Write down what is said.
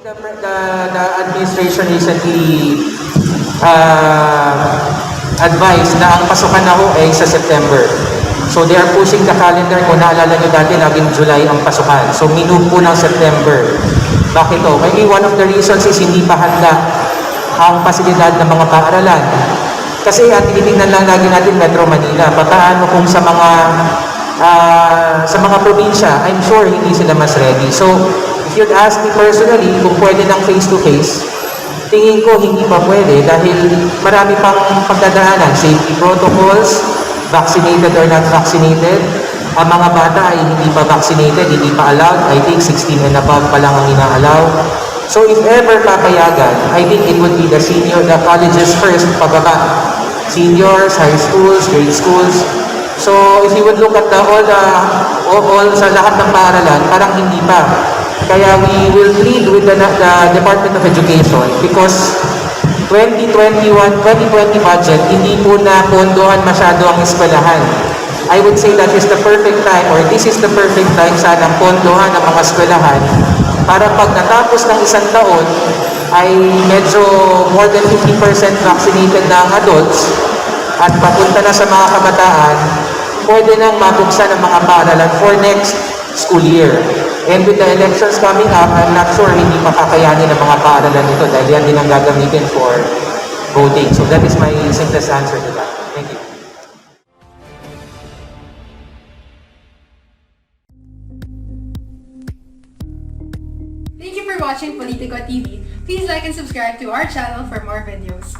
The administration recently advised na ang pasukan na ho ay sa September. So they are pushing the calendar. Kung naalala nyo dati, laging July ang pasukan. So minove po ng September. Bakit to? Maybe one of the reasons is hindi pa handa ang pasilidad ng mga paaralan. Kasi tinitingnan lang lagi natin Metro Manila. Paano kung sa mga probinsya, I'm sure hindi sila mas ready. So if you'd ask me personally kung pwede ng face-to-face, tingin ko hindi pa pwede dahil marami pang pagdadaanan. Safety protocols, vaccinated or not vaccinated. Ang mga bata ay hindi pa vaccinated, hindi pa allowed. I think 16 and above pa lang ang ina-allow. So if ever papayagan, I think it would be the colleges first, pababa. Seniors, high schools, grade schools. So if you would look at all sa lahat ng paaralan, parang hindi pa. Kaya we will plead with the Department of Education because 2020 budget, hindi po na pondohan masyado ang eskwelahan. I would say that is the perfect time or this is the perfect time sana pondohan ang mga eskwelahan para pag natapos ng isang taon ay medyo more than 50% vaccinated na ang adults at papunta na sa mga kabataan, pwede nang mabuksan ang mga paaralan for next school year. And with the elections coming up, I'm not sure hindi pa kakayanin ng mga paaralan nito dahil yan din ang gagamitin for voting. So that is my simplest answer to that. Thank you. Thank you for watching Politico TV. Please like and subscribe to our channel for more videos.